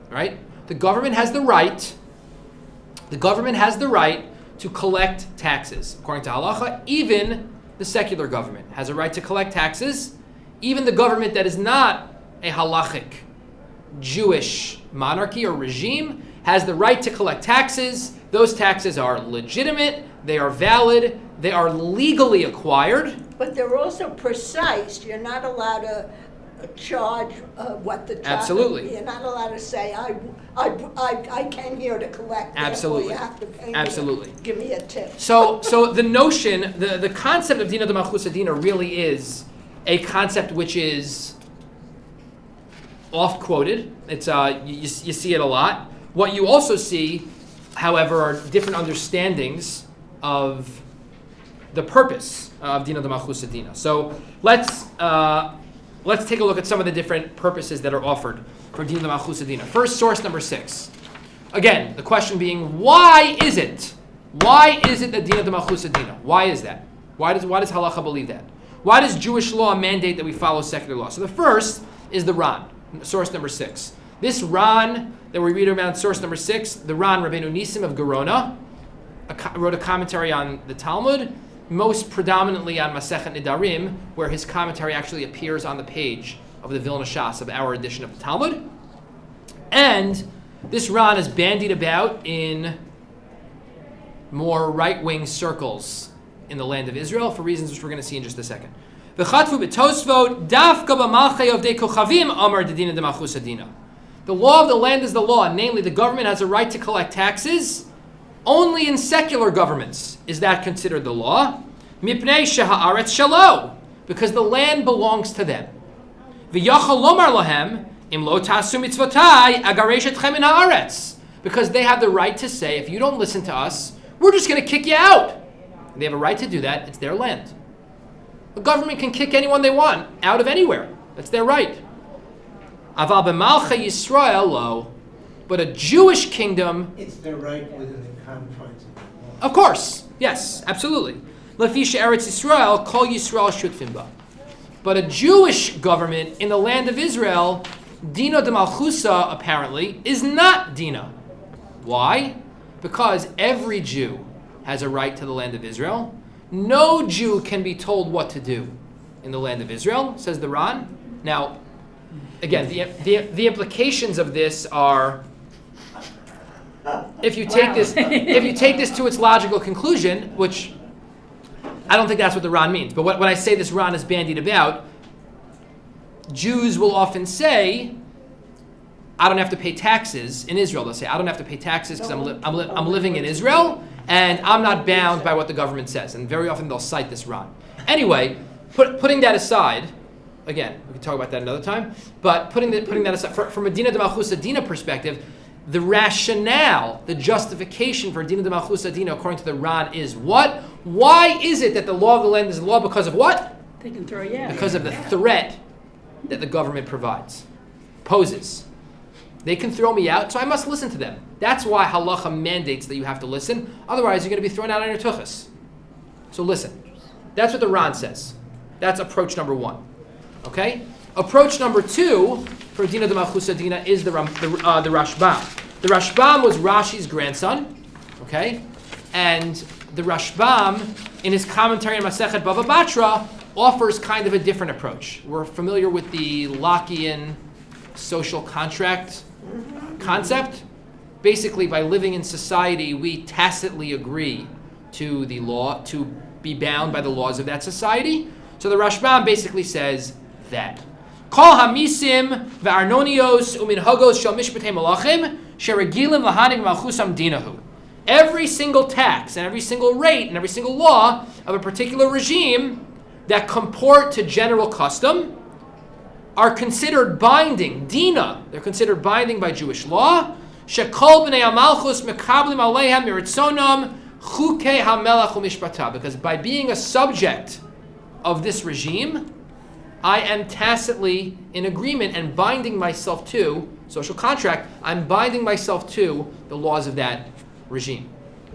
right? The government has the right to collect taxes. According to halacha, even the secular government has a right to collect taxes. Even the government that is not a halachic Jewish monarchy or regime has the right to collect taxes. Those taxes are legitimate, they are valid, they are legally acquired. But they're also precise. You're not allowed to charge what the charge. Absolutely. You're not allowed to say, I came here to collect. Absolutely. You have to pay Absolutely. Me, give me a tip. So the notion, the concept of Dina de Malchus Dina really is a concept which is oft-quoted. It's you see it a lot. What you also see, however, are different understandings of the purpose of Dina de Malchus Dina. So let's take a look at some of the different purposes that are offered for Dina de Malchus Dina. First, source number 6. Again, the question being, why is it that Dina de Malchus Dina? Why is that? Why does Halacha believe that? Why does Jewish law mandate that we follow secular law? So the first is the Ran, source number 6. This Ran that we read about, source number 6, the Ran Rabbeinu Nisim of Gerona, wrote a commentary on the Talmud, most predominantly on Masechet Nidarim, where his commentary actually appears on the page of the Vilna Shas of our edition of the Talmud. And this Ran is bandied about in more right-wing circles in the land of Israel for reasons which we're going to see in just a second. The law of the land is the law, namely the government has a right to collect taxes. Only in secular governments is that considered the law. Mipnei sheha'aretz shelo, because the land belongs to them. V'yachal lomar lahem im lo ta'asu mitzvotai agaresh etchem min ha'aretz, because they have the right to say, if you don't listen to us, we're just going to kick you out. They have a right to do that. It's their land. The government can kick anyone they want out of anywhere. That's their right. Aval b'malcha Yisrael lo, but a Jewish kingdom. It's their right within the confines of the law. Of course, yes, absolutely. Lefisha Eretz Yisrael, Kol Yisrael Shutfim Ba. But a Jewish government in the land of Israel, Dina de Malchusa, apparently, is not Dina. Why? Because every Jew has a right to the land of Israel. No Jew can be told what to do in the land of Israel, says the Ran. Now, again, the implications of this are, if you take this to its logical conclusion, which I don't think that's what the Ran means, but when I say this Ran is bandied about, Jews will often say, I don't have to pay taxes in Israel. They'll say, I don't have to pay taxes because I'm living in Israel, and I'm not bound by what the government says. And very often they'll cite this Ran. Anyway, putting that aside, again, we can talk about that another time, but putting that aside, from a Dina de Malchus Dina perspective, the rationale, the justification for Dina de Malchus Dina, according to the Ran, is what? Why is it that the law of the land is the law? Because of what? They can throw you out. Because of the threat that the government poses. They can throw me out, so I must listen to them. That's why halacha mandates that you have to listen. Otherwise, you're going to be thrown out on your tuchus. So listen. That's what the Ran says. That's approach number 1. Okay? Approach number 2 for Dina de Malchus Dina is the Rashbam. The Rashbam was Rashi's grandson. Okay? And the Rashbam, in his commentary on Masechet Bava Batra, offers kind of a different approach. We're familiar with the Lockean social contract concept. Basically, by living in society, we tacitly agree to the law, to be bound by the laws of that society. So the Rashbam basically says that. Kol hamisim v'arnonios uminhagos shel mishpatei malachim sheregilim lahanim malchusam dinahu. Every single tax and every single rate and every single law of a particular regime that comport to general custom are considered binding, dina. They're considered binding by Jewish law. Shekol b'nei hamalchus mekablim aleihem miritzonam chukei hamelach u'mishpata. Because by being a subject of this regime, I am tacitly in agreement and binding myself to, social contract, I'm binding myself to the laws of that regime.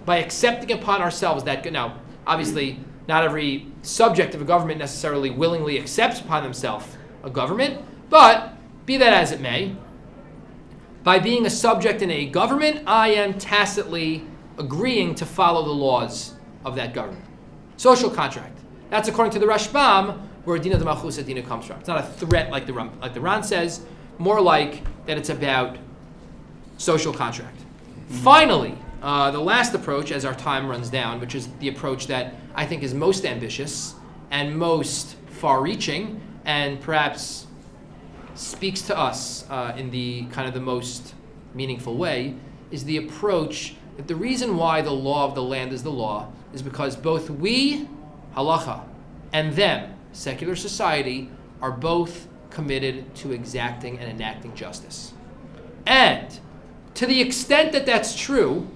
By accepting upon ourselves that, now, obviously, not every subject of a government necessarily willingly accepts upon themselves a government, but be that as it may, by being a subject in a government, I am tacitly agreeing to follow the laws of that government. Social contract. That's according to the Rashbam, where Dina de Malchus Dina comes from. It's not a threat like the Ran says, more like that it's about social contract. Finally, the last approach, as our time runs down, which is the approach that I think is most ambitious and most far-reaching, and perhaps speaks to us in the kind of the most meaningful way, is the approach that the reason why the law of the land is the law is because both we, halacha, and them, secular society, are both committed to exacting and enacting justice. And to the extent that that's true,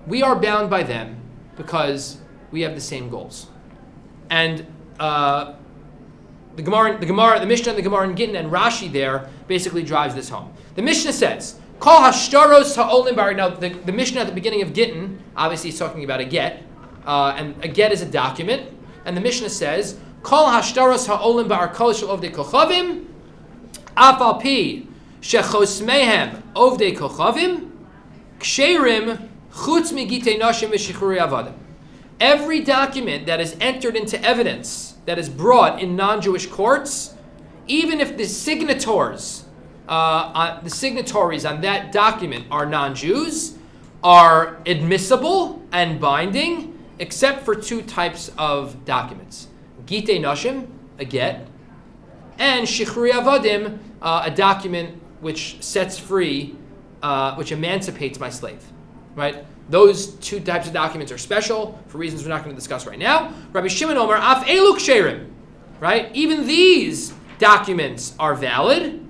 we are bound by them because we have the same goals. And the Mishnah and the Gemara in Gittin and Rashi there basically drives this home. The Mishnah says, Kol hashtaros ha'olim bar. Now, the Mishnah at the beginning of Gittin, obviously is talking about a get, and a get is a document, and the Mishnah says, Kol hashtaros ha'olim bar kol shel ovdei kochavim, af al pi shechosmehem ovdei kochavim, ksherim chutz migitei nashim v'shichruri avadim. Every document that is entered into evidence, that is brought in non-Jewish courts, even if the signatories on that document are non-Jews, are admissible and binding, except for two types of documents: Gitei Nashim, a get, and Shichrui Avadim, a document which sets free, which emancipates my slave. Right? Those two types of documents are special for reasons we're not going to discuss right now. Rabbi Shimon Omer, Af Elu Ksherim, right? Even these documents are valid.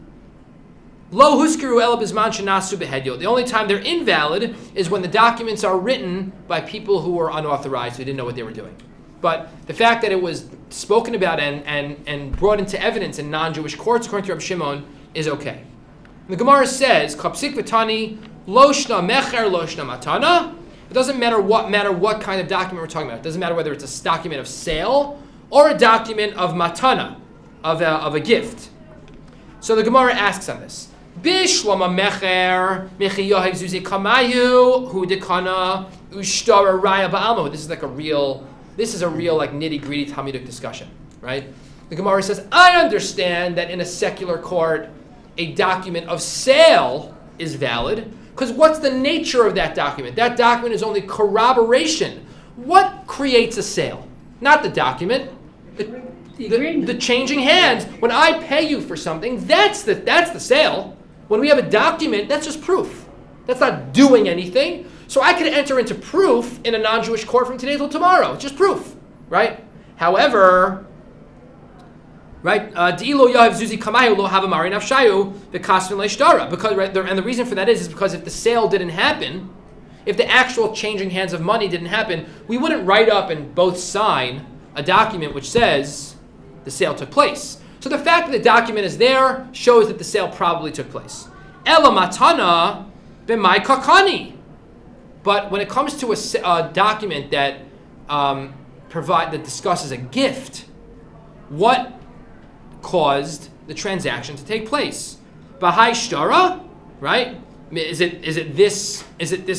Lo Huskiru El Bizman Shenasu Behedyo. The only time they're invalid is when the documents are written by people who were unauthorized, who didn't know what they were doing. But the fact that it was spoken about and brought into evidence in non-Jewish courts, according to Rabbi Shimon, is okay. The Gemara says, Kapsik V'tani, Loshna Mecher, Loshna Matana. It doesn't matter what kind of document we're talking about. It doesn't matter whether it's a document of sale or a document of matana, of a gift. So the Gemara asks on this. Bishlama Mecher, Mechi Yohev Zuzi Kamayu, Hudikana, Ushtara Raya Ba'almo. This is a real like nitty-gritty Talmudic discussion, right? The Gemara says, I understand that in a secular court, a document of sale is valid, because what's the nature of that document? That document is only corroboration. What creates a sale? Not the document. The changing hands. When I pay you for something, that's the sale. When we have a document, that's just proof. That's not doing anything. So I could enter into proof in a non-Jewish court from today till tomorrow. It's just proof, right? However, right? Because and the reason for that is because if the sale didn't happen, if the actual changing hands of money didn't happen, we wouldn't write up and both sign a document which says the sale took place. So the fact that the document is there shows that the sale probably took place. Ela matana b'mai kakani. But when it comes to a document that that discusses a gift, what caused the transaction to take place? V'hai shtara, right? Is it this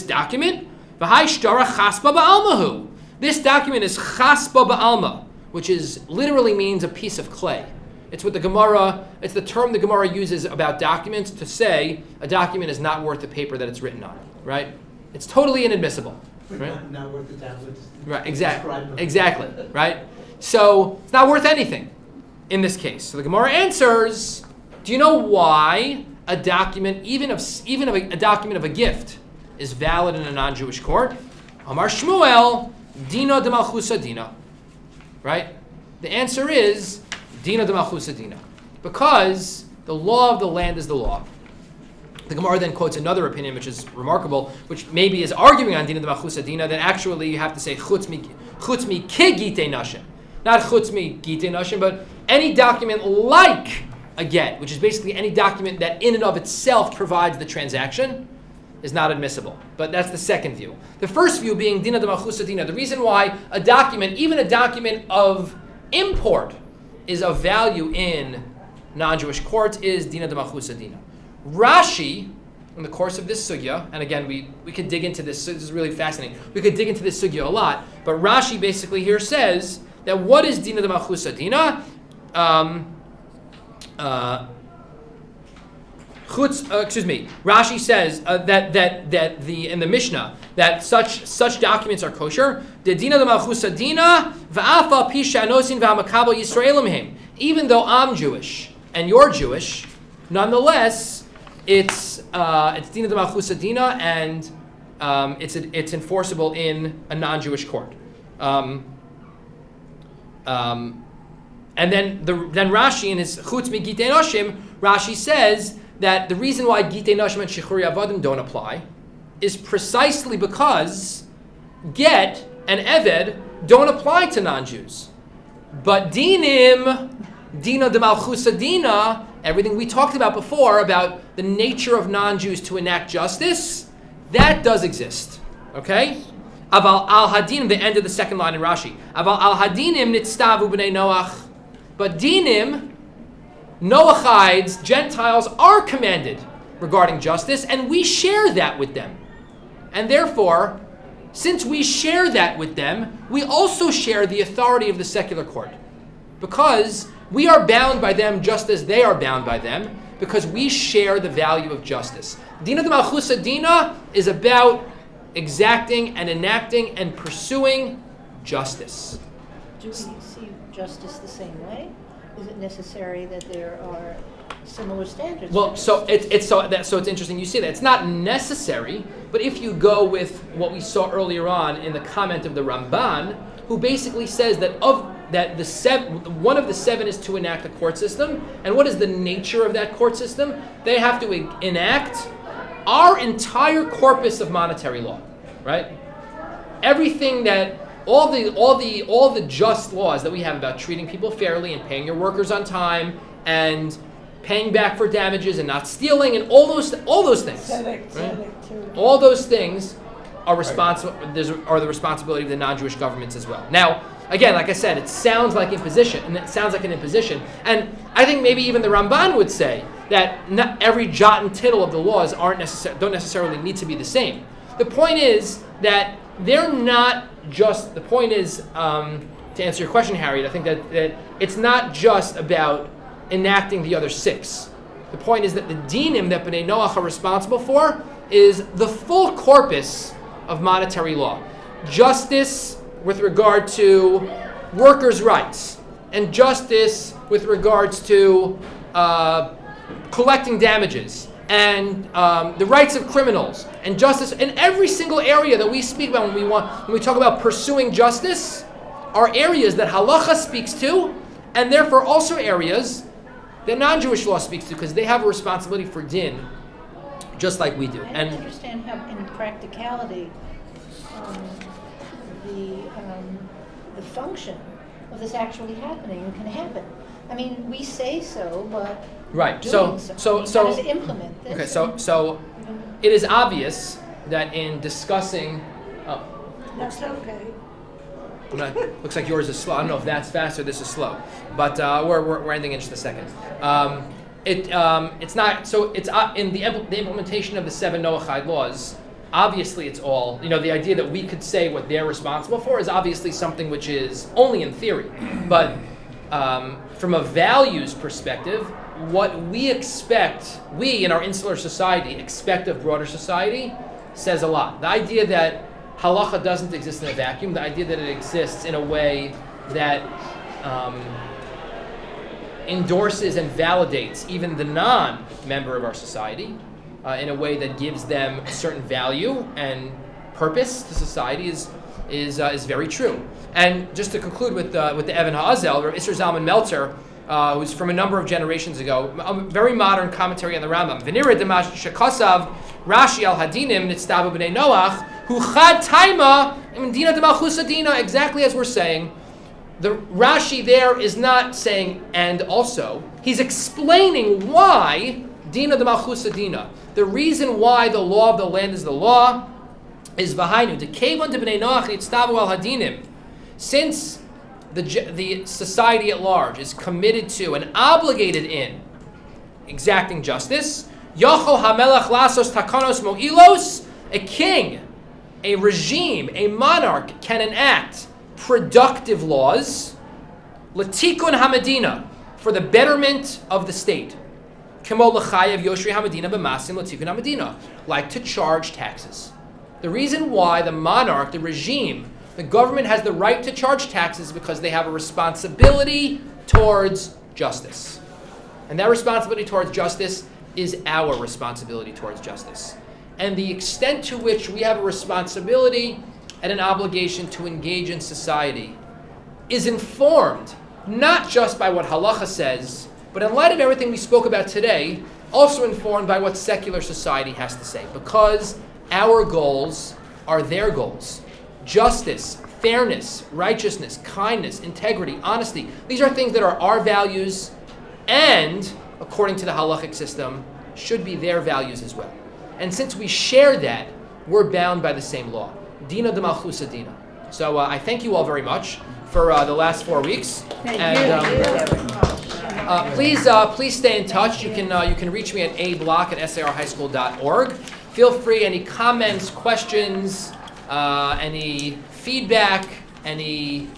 document? V'hai shtara chasba ba'almahu. This document is chasba ba'alma, which literally means a piece of clay. It's the term the Gemara uses about documents to say a document is not worth the paper that it's written on, right? It's totally inadmissible. Right? Not worth the tablets. Right, exactly, right? So it's not worth anything in this case. So the Gemara answers, do you know why a document, even a document of a gift, is valid in a non-Jewish court? Amar Shmuel, Dina de Malchusa Dina. Right? The answer is Dina de Malchusa Dina. Because the law of the land is the law. The Gemara then quotes another opinion, which is remarkable, which maybe is arguing on Dina de Malchusa Dina, that actually you have to say Chutz mi ki gitei nashim. Not Chutz mi gitei nashim, but any document like a get, which is basically any document that in and of itself provides the transaction, is not admissible. But that's the second view. The first view being Dina de Malchusa Dina. The reason why a document, even a document of import, is of value in non-Jewish courts is Dina de Malchusa Dina. Rashi, in the course of this sugya, and again, we could dig into this is really fascinating. We could dig into this sugya a lot, but Rashi basically here says that what is Dina de Malchusa Dina? Rashi says that in the Mishnah that such documents are kosher. Even though I'm Jewish and you're Jewish, nonetheless, it's dina de malchus adina, and it's enforceable in a non-Jewish court. And then Rashi in his Chutz mi Gitei Noshim, Rashi says that the reason why Gitei Noshim and Shechuri Avadim don't apply is precisely because get and Eved don't apply to non-Jews. But dinim, dina de malchus adina, everything we talked about before about the nature of non-Jews to enact justice, that does exist. Okay? Aval al hadinim, the end of the second line in Rashi. Aval al hadinim nitztavu b'nei Noach. But dinim, Noachides, Gentiles are commanded regarding justice, and we share that with them. And therefore, since we share that with them, we also share the authority of the secular court. Because we are bound by them just as they are bound by them, because we share the value of justice. Dina de Malchus Dina is about exacting and enacting and pursuing justice. Do we see justice the same way? Is it necessary that there are similar standards? Well, so it's interesting you say that. It's not necessary, but if you go with what we saw earlier on in the comment of the Ramban, who basically says that one of the seven is to enact a court system, and what is the nature of that court system? They have to enact our entire corpus of monetary law, right? Everything that all the just laws that we have about treating people fairly and paying your workers on time and paying back for damages and not stealing and all those things. Right? All those things are are the responsibility of the non-Jewish governments as well. Now, again, like I said, it sounds like imposition, and it sounds like an imposition. And I think maybe even the Ramban would say that not every jot and tittle of the laws don't necessarily need to be the same. The point is that they're not just. The point is, to answer your question, Harriet, I think that it's not just about enacting the other six. The point is that the dinim that B'nai Noach are responsible for is the full corpus of monetary law. Justice with regard to workers' rights, and justice with regards to collecting damages, and the rights of criminals, and justice in every single area that we speak about when we talk about pursuing justice are areas that halacha speaks to, and therefore also areas that non-Jewish law speaks to, because they have a responsibility for din, just like we do. I don't understand how, in practicality, the function of this actually happening can happen. I mean, we say so, but right. Doing So how does it implement this? Okay. So it is obvious that in discussing. Oh, That's okay. looks like yours is slow. I don't know if that's fast or this is slow, but we're ending in just a second. It's not. So it's in the implementation of the 7 Noachide laws. Obviously, it's all, the idea that we could say what they're responsible for is obviously something which is only in theory. But from a values perspective, what we in our insular society expect of broader society says a lot. The idea that halacha doesn't exist in a vacuum, the idea that it exists in a way that endorses and validates even the non-member of our society, in a way that gives them a certain value and purpose to society is very true. And just to conclude with the Evan Ha'azel, Rav Isser Zalman Meltzer, who's from a number of generations ago, a very modern commentary on the Rambam. V'nira demash shekasav Rashi al hadinim nitztabu b'nei Noach hu chad taima imdina demalchus adina. Exactly as we're saying, the Rashi there is not saying and also. He's explaining why dina demalchus adina. The reason why the law of the land is the law is v'hainu dekevon de b'nei Noach nitztabu al hadinim. Since the society at large is committed to and obligated in exacting justice, Yachol hamelach lasos takanos mo'ilos, a king, a regime, a monarch can enact productive laws, latikun hamadina, for the betterment of the state. Kemo l'chayev yoshri hamadina b'masim l'tikun hamadina, like to charge taxes. The reason why the monarch, the regime, the government has the right to charge taxes because they have a responsibility towards justice. And that responsibility towards justice is our responsibility towards justice. And the extent to which we have a responsibility and an obligation to engage in society is informed not just by what halacha says, but in light of everything we spoke about today, also informed by what secular society has to say. Because our goals are their goals. Justice, fairness, righteousness, kindness, integrity, honesty. These are things that are our values and, according to the halachic system, should be their values as well. And since we share that, we're bound by the same law. Dina de Malchusa Dina. So I thank you all very much for the last 4 weeks. Please stay in touch. You can reach me at ablock@sarhighschool.org. Feel free, any comments, questions, any feedback, any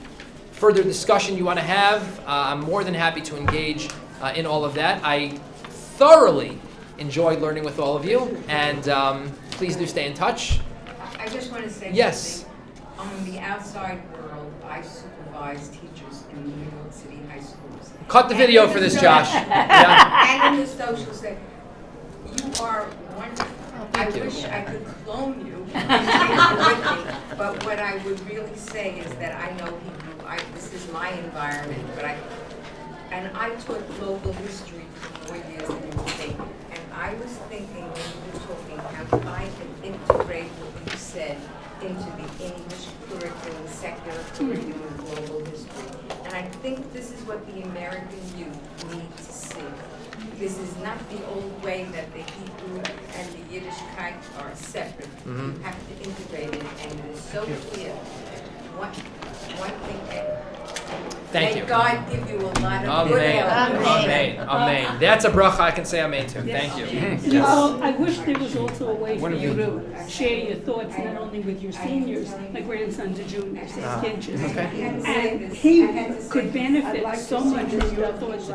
further discussion you want to have, I'm more than happy to engage in all of that. I thoroughly enjoyed learning with all of you, and please do stay in touch. I just want to say Yes. something. On the outside world, I supervise teachers in New York City high schools. Cut the video for this, Josh. Yeah. And in the social setting. You are wonderful. I thank you. wish I could clone you and take you with me. But what I would really say is that I know Hebrew. This is my environment, and I taught global history for 4 years in the state. And I was thinking when you were talking how I can integrate what you said into the English curriculum, secular curriculum, global history. And I think this is what the American youth need to see. This is not the old way that the Hebrew and the Yiddishkeit are separate. You have to integrate it, and it is so clear. One thing. Thank you. May God give you a lot of good Amen. health. Amen. Amen. That's a bracha I can say amen to. Thank you. Well, I wish there was also a way for you to share your thoughts not only with your seniors, my grandson's a junior, so his kids. Okay. And he could benefit so much from your thoughts.